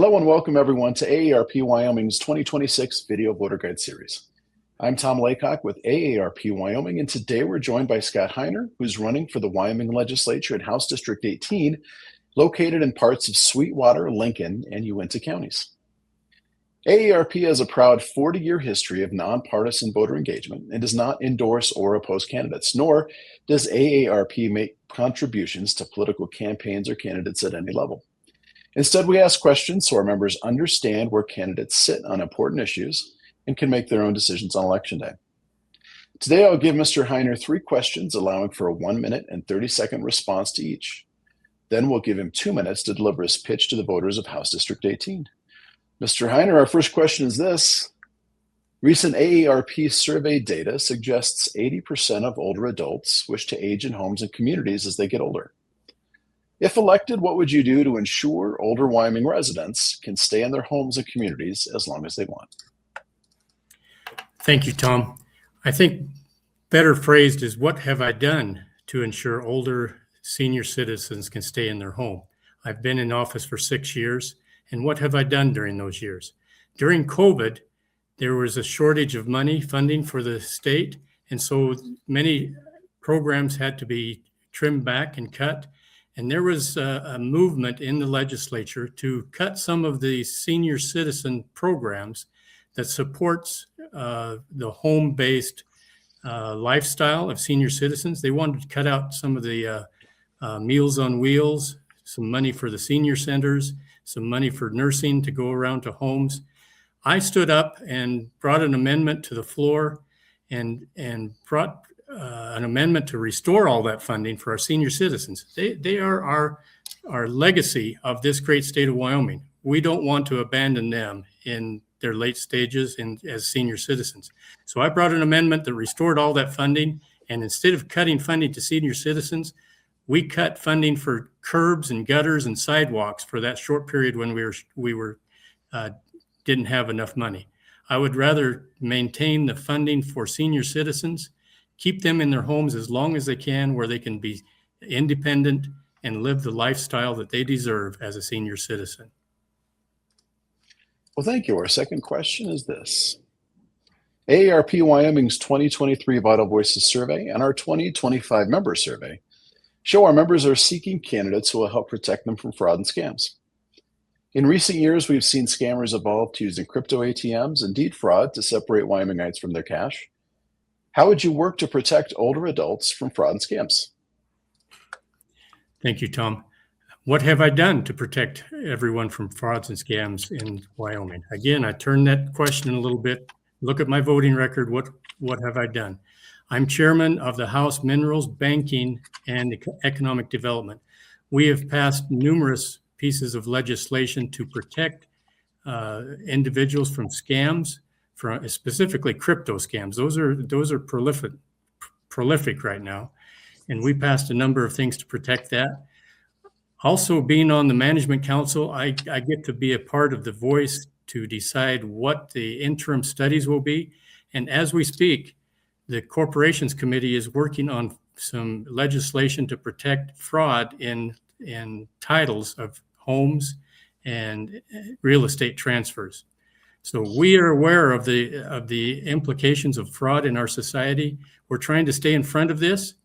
Hello and welcome everyone to AARP Wyoming's 2026 Video Voter Guide Series. I'm Tom Laycock with AARP Wyoming, and today we're joined by Scott Heiner, who's running for the Wyoming Legislature in House District 18, located in parts of Sweetwater, Lincoln, and Uinta Counties. AARP has a proud 40-year history of nonpartisan voter engagement and does not endorse or oppose candidates, nor does AARP make contributions to political campaigns or candidates at any level. Instead, we ask questions so our members understand where candidates sit on important issues and can make their own decisions on Election Day. Today, I'll give Mr. Heiner 3 questions, allowing for a 1-minute and 30-second response to each. Then we'll give him 2 minutes to deliver his pitch to the voters of House District 18. Mr. Heiner, our first question is this. Recent AARP survey data suggests 80% of older adults wish to age in homes and communities as they get older. If elected, what would you do to ensure older Wyoming residents can stay in their homes and communities as long as they want? Thank you, Tom. I think better phrased is, what have I done to ensure older senior citizens can stay in their home? I've been in office for 6 years, and what have I done during those years? During COVID, there was a shortage of money funding for the state, and so many programs had to be trimmed back and cut. And there was a movement in the legislature to cut some of the senior citizen programs that supports the home-based lifestyle of senior citizens. They wanted to cut out some of the Meals on Wheels, some money for the senior centers, some money for nursing to go around to homes. I stood up and brought an amendment to the floor and brought an amendment to restore all that funding for our senior citizens. They are our legacy of this great state of Wyoming. We don't want to abandon them in their late stages as senior citizens. So I brought an amendment that restored all that funding, and instead of cutting funding to senior citizens, we cut funding for curbs and gutters and sidewalks for that short period when we didn't have enough money. I would rather maintain the funding for senior citizens, keep them in their homes as long as they can, where they can be independent and live the lifestyle that they deserve as a senior citizen. Well, thank you. Our second question is this. AARP Wyoming's 2023 Vital Voices survey and our 2025 member survey show our members are seeking candidates who will help protect them from fraud and scams. In recent years, we've seen scammers evolve to using crypto ATMs and deed fraud to separate Wyomingites from their cash. How would you work to protect older adults from fraud and scams? Thank you, Tom. What have I done to protect everyone from frauds and scams in Wyoming? Again, I turn that question a little bit. Look at my voting record. What have I done? I'm chairman of the House Minerals, Banking, and Economic Development. We have passed numerous pieces of legislation to protect individuals from scams, specifically crypto scams. Those are prolific right now, and we passed a number of things to protect that. Also, being on the management council, I get to be a part of the voice to decide what the interim studies will be. And as we speak, the Corporations Committee is working on some legislation to protect fraud in titles of homes and real estate transfers. So we are aware of the implications of fraud in our society. We're trying to stay in front of this.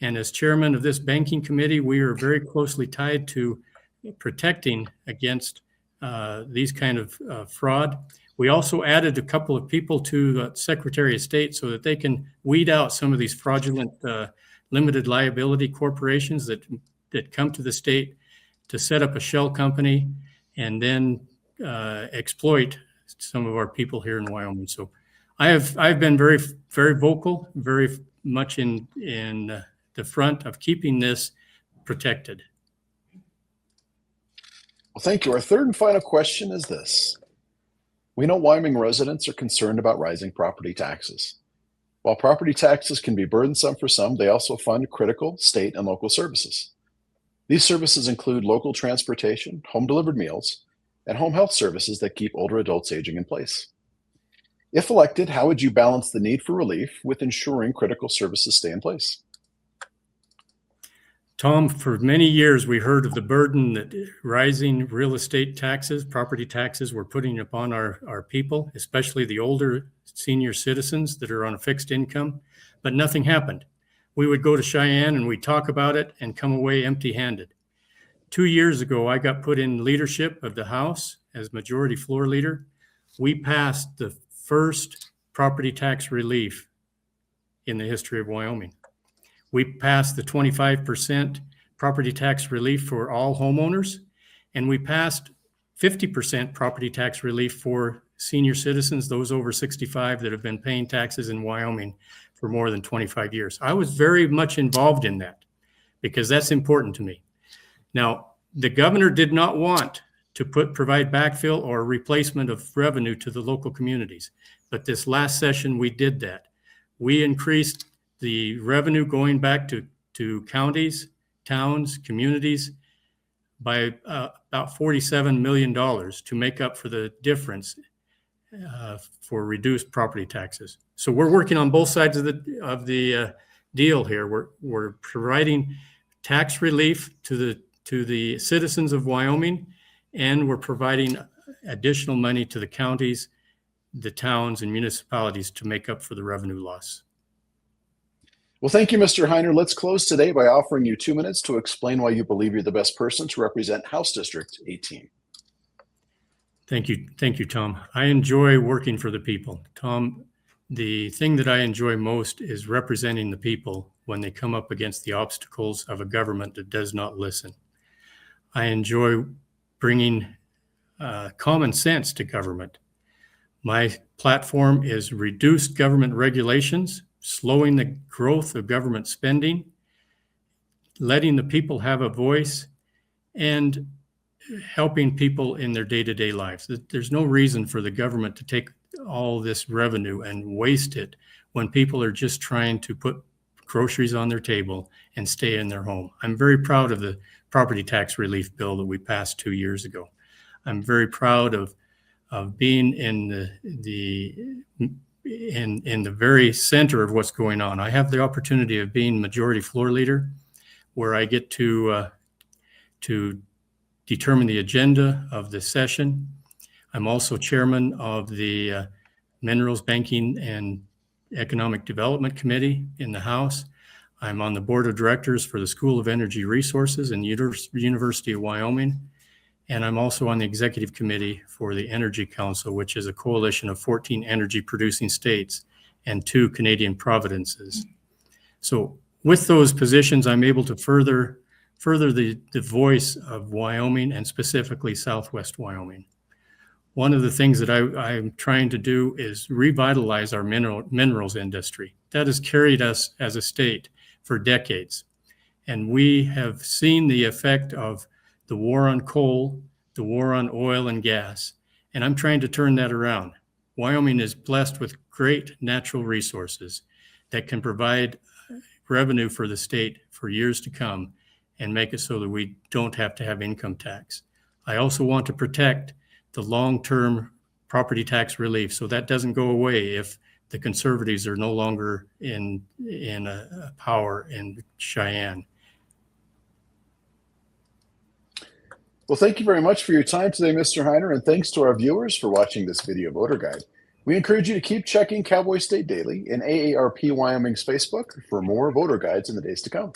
And as chairman of this banking committee, we are very closely tied to protecting against these kind of fraud. We also added a couple of people to Secretary of State so that they can weed out some of these fraudulent limited liability corporations that come to the state to set up a shell company and then exploit some of our people here in Wyoming. So I've been very, very vocal, very much in the front of keeping this protected. Well, thank you. Our third and final question is this. We know Wyoming residents are concerned about rising property taxes. While property taxes can be burdensome for some, they also fund critical state and local services. These services include local transportation, home-delivered meals, and home health services that keep older adults aging in place. If elected, how would you balance the need for relief with ensuring critical services stay in place? Tom, for many years, we heard of the burden that rising real estate taxes, property taxes were putting upon our people, especially the older senior citizens that are on a fixed income, but nothing happened. We would go to Cheyenne and we'd talk about it and come away empty-handed. 2 years ago, I got put in leadership of the House as majority floor leader. We passed the first property tax relief in the history of Wyoming. We passed the 25% property tax relief for all homeowners, and we passed 50% property tax relief for senior citizens, those over 65 that have been paying taxes in Wyoming for more than 25 years. I was very much involved in that because that's important to me. Now, the governor did not want to provide backfill or replacement of revenue to the local communities, but this last session we did that. We increased the revenue going back to counties, towns, communities by about $47 million to make up for the difference for reduced property taxes. So we're working on both sides of the deal here. We're providing tax relief to the citizens of Wyoming, and we're providing additional money to the counties, the towns, and municipalities to make up for the revenue loss. Well, thank you, Mr. Heiner. Let's close today by offering you 2 minutes to explain why you believe you're the best person to represent House District 18. Thank you, Tom. I enjoy working for the people. Tom, the thing that I enjoy most is representing the people when they come up against the obstacles of a government that does not listen. I enjoy bringing common sense to government. My platform is reduced government regulations, slowing the growth of government spending, letting the people have a voice, and helping people in their day-to-day lives. There's no reason for the government to take all this revenue and waste it when people are just trying to put groceries on their table and stay in their home. I'm very proud of the property tax relief bill that we passed 2 years ago. I'm very proud of being in the very center of what's going on. I have the opportunity of being majority floor leader, where I get to determine the agenda of the session. I'm also chairman of the Minerals Banking and Economic Development Committee in the House. I'm on the board of directors for the School of Energy Resources in University of Wyoming. And I'm also on the executive committee for the Energy Council, which is a coalition of 14 energy producing states and 2 Canadian provinces. So with those positions, I'm able to further the voice of Wyoming, and specifically Southwest Wyoming. One of the things that I'm trying to do is revitalize our minerals industry. That has carried us as a state for decades. And we have seen the effect of the war on coal, the war on oil and gas, and I'm trying to turn that around. Wyoming is blessed with great natural resources that can provide revenue for the state for years to come and make it so that we don't have to have income tax. I also want to protect the long-term property tax relief, so that doesn't go away if the Conservatives are no longer in power in Cheyenne. Well, thank you very much for your time today, Mr. Heiner, and thanks to our viewers for watching this video voter guide. We encourage you to keep checking Cowboy State Daily and AARP Wyoming's Facebook for more voter guides in the days to come.